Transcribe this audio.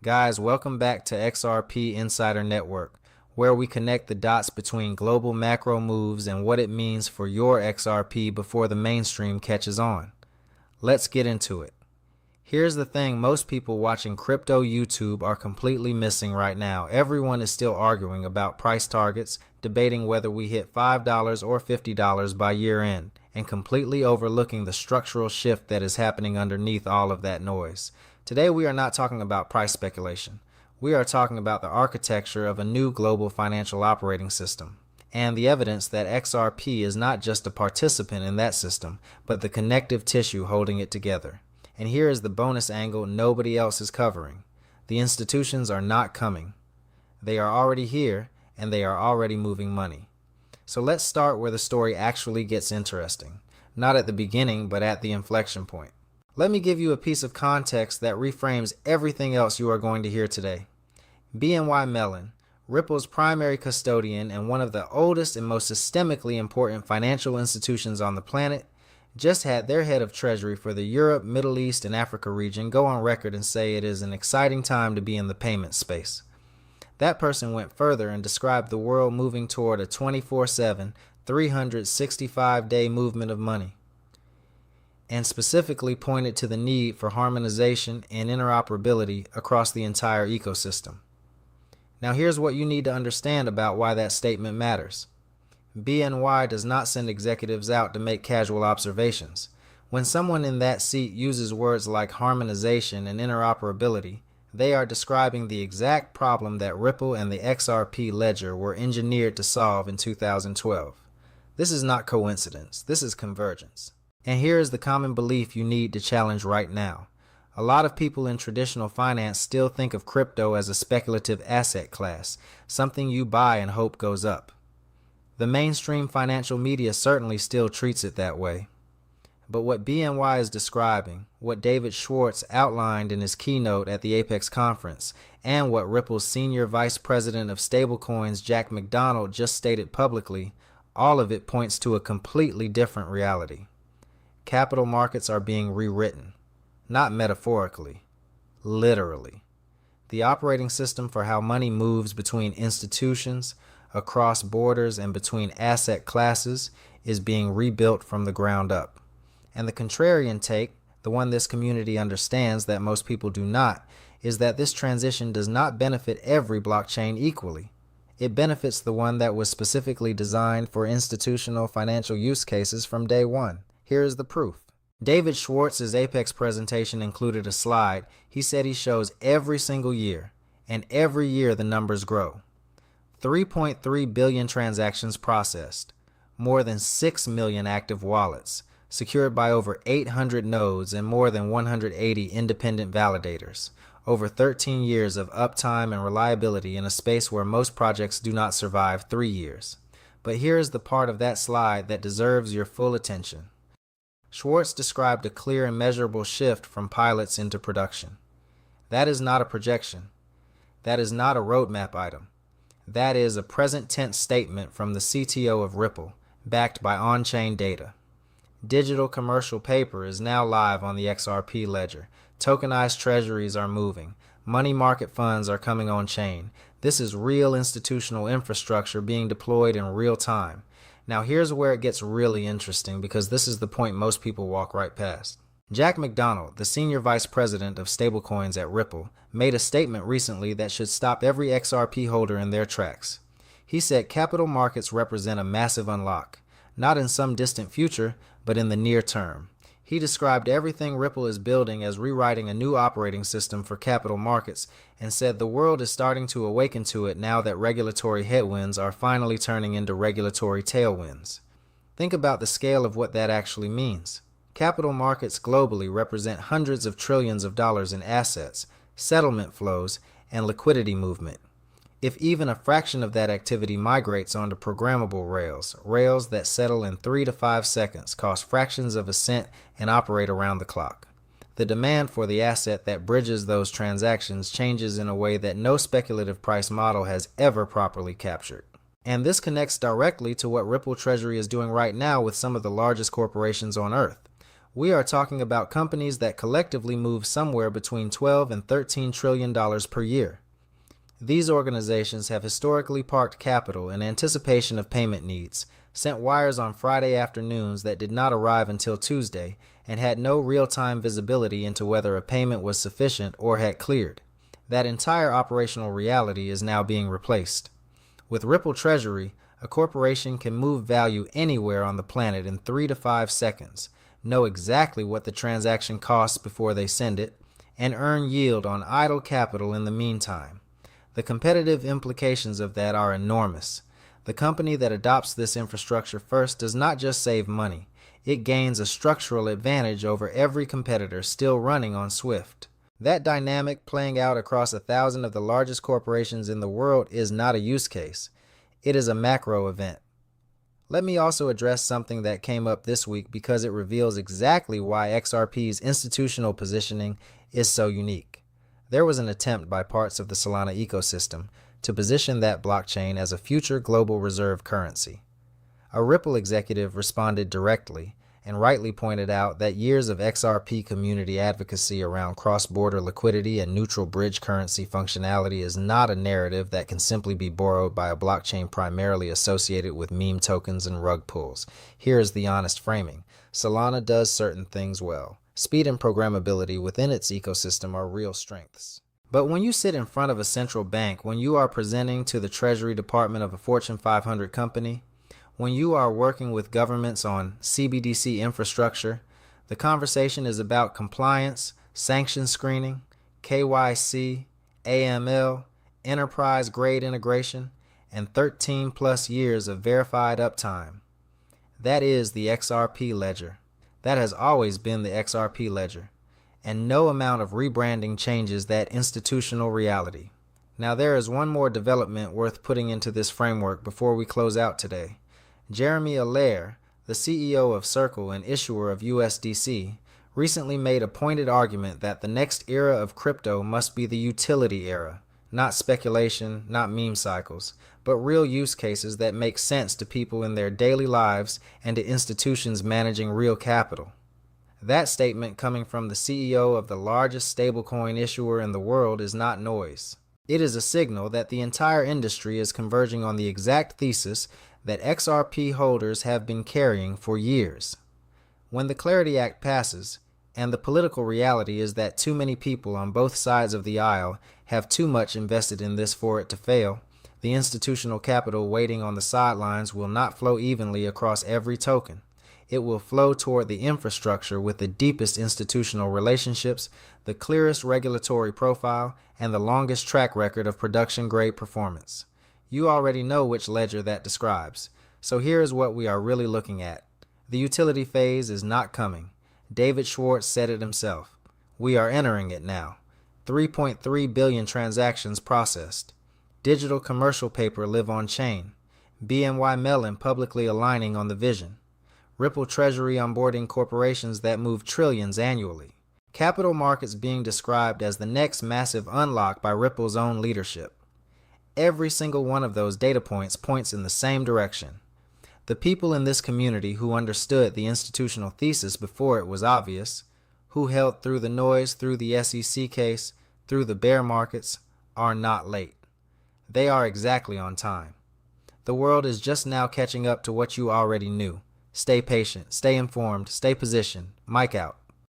Guys, welcome back to XRP Insider Network, where we connect the dots between global macro moves and what it means for your XRP before the mainstream catches on. Let's get into it. Here's the thing most people watching crypto YouTube are completely missing right now. Everyone is still arguing about price targets, debating whether we hit $5 or $50 by year end, and completely overlooking the structural shift that is happening underneath all of that noise. Today we are not talking about price speculation. We are talking about the architecture of a new global financial operating system, and the evidence that XRP is not just a participant in that system, but the connective tissue holding it together. And here is the bonus angle nobody else is covering. The institutions are not coming. They are already here, and they are already moving money. So let's start where the story actually gets interesting. Not at the beginning, but at the inflection point. Let me give you a piece of context that reframes everything else you are going to hear today. BNY Mellon, Ripple's primary custodian and one of the oldest and most systemically important financial institutions on the planet, just had their head of Treasury for the Europe, Middle East, and Africa region go on record and say it is an exciting time to be in the payment space. That person went further and described the world moving toward a 24/7, 365-day movement of money, and specifically pointed to the need for harmonization and interoperability across the entire ecosystem. Now here's what you need to understand about why that statement matters. BNY does not send executives out to make casual observations. When someone in that seat uses words like harmonization and interoperability, they are describing the exact problem that Ripple and the XRP ledger were engineered to solve in 2012. This is not coincidence. This is convergence. And here is the common belief you need to challenge right now. A lot of people in traditional finance still think of crypto as a speculative asset class, something you buy and hope goes up. The mainstream financial media certainly still treats it that way. But what BNY is describing, what David Schwartz outlined in his keynote at the Apex conference, and what Ripple's senior vice president of stablecoins Jack McDonald just stated publicly, all of it points to a completely different reality. Capital markets are being rewritten, not metaphorically, literally. The operating system for how money moves between institutions, across borders, and between asset classes is being rebuilt from the ground up. And the contrarian take, the one this community understands that most people do not, is that this transition does not benefit every blockchain equally. It benefits the one that was specifically designed for institutional financial use cases from day one. Here is the proof. David Schwartz's Apex presentation included a slide he said he shows every single year, and every year the numbers grow. 3.3 billion transactions processed, more than 6 million active wallets, secured by over 800 nodes and more than 180 independent validators, over 13 years of uptime and reliability in a space where most projects do not survive 3 years. But here is the part of that slide that deserves your full attention. Schwartz described a clear and measurable shift from pilots into production. That is not a projection. That is not a roadmap item. That is a present tense statement from the CTO of Ripple, backed by on-chain data. Digital commercial paper is now live on the XRP ledger. Tokenized treasuries are moving. Money market funds are coming on-chain. This is real institutional infrastructure being deployed in real time. Now here's where it gets really interesting, because this is the point most people walk right past. Jack McDonald, the senior vice president of stablecoins at Ripple, made a statement recently that should stop every XRP holder in their tracks. He said capital markets represent a massive unlock, not in some distant future, but in the near term. He described everything Ripple is building as rewriting a new operating system for capital markets, and said the world is starting to awaken to it now that regulatory headwinds are finally turning into regulatory tailwinds. Think about the scale of what that actually means. Capital markets globally represent hundreds of trillions of dollars in assets, settlement flows, and liquidity movement. If even a fraction of that activity migrates onto programmable rails that settle in 3 to 5 seconds, cost fractions of a cent, and operate around the clock, the demand for the asset that bridges those transactions changes in a way that no speculative price model has ever properly captured. And this connects directly to what Ripple Treasury is doing right now with some of the largest corporations on Earth. We are talking about companies that collectively move somewhere between $12 and $13 trillion per year. These organizations have historically parked capital in anticipation of payment needs, sent wires on Friday afternoons that did not arrive until Tuesday, and had no real-time visibility into whether a payment was sufficient or had cleared. That entire operational reality is now being replaced. With Ripple Treasury, a corporation can move value anywhere on the planet in 3 to 5 seconds, know exactly what the transaction costs before they send it, and earn yield on idle capital in the meantime. The competitive implications of that are enormous. The company that adopts this infrastructure first does not just save money, it gains a structural advantage over every competitor still running on Swift. That dynamic playing out across 1,000 of the largest corporations in the world is not a use case. It is a macro event. Let me also address something that came up this week because it reveals exactly why XRP's institutional positioning is so unique. There was an attempt by parts of the Solana ecosystem to position that blockchain as a future global reserve currency. A Ripple executive responded directly and rightly pointed out that years of XRP community advocacy around cross-border liquidity and neutral bridge currency functionality is not a narrative that can simply be borrowed by a blockchain primarily associated with meme tokens and rug pulls. Here is the honest framing. Solana does certain things well. Speed and programmability within its ecosystem are real strengths. But when you sit in front of a central bank, when you are presenting to the Treasury Department of a Fortune 500 company, when you are working with governments on CBDC infrastructure, the conversation is about compliance, sanction screening, KYC, AML, enterprise-grade integration, and 13 plus years of verified uptime. That is the XRP ledger. That has always been the XRP ledger, and no amount of rebranding changes that institutional reality. Now there is one more development worth putting into this framework before we close out today. Jeremy Allaire, the CEO of Circle and issuer of USDC, recently made a pointed argument that the next era of crypto must be the utility era, not speculation, not meme cycles, but real use cases that make sense to people in their daily lives and to institutions managing real capital. That statement coming from the CEO of the largest stablecoin issuer in the world is not noise. It is a signal that the entire industry is converging on the exact thesis that XRP holders have been carrying for years. When the Clarity Act passes, and the political reality is that too many people on both sides of the aisle have too much invested in this for it to fail, the institutional capital waiting on the sidelines will not flow evenly across every token. It will flow toward the infrastructure with the deepest institutional relationships, the clearest regulatory profile, and the longest track record of production-grade performance. You already know which ledger that describes, so here is what we are really looking at. The utility phase is not coming. David Schwartz said it himself. We are entering it now. 3.3 billion transactions processed. Digital commercial paper live on chain. BNY Mellon publicly aligning on the vision. Ripple Treasury onboarding corporations that move trillions annually. Capital markets being described as the next massive unlock by Ripple's own leadership. Every single one of those data points points in the same direction. The people in this community who understood the institutional thesis before it was obvious, who held through the noise, through the SEC case, through the bear markets, are not late. They are exactly on time. The world is just now catching up to what you already knew. Stay patient, stay informed, stay positioned. Mike out.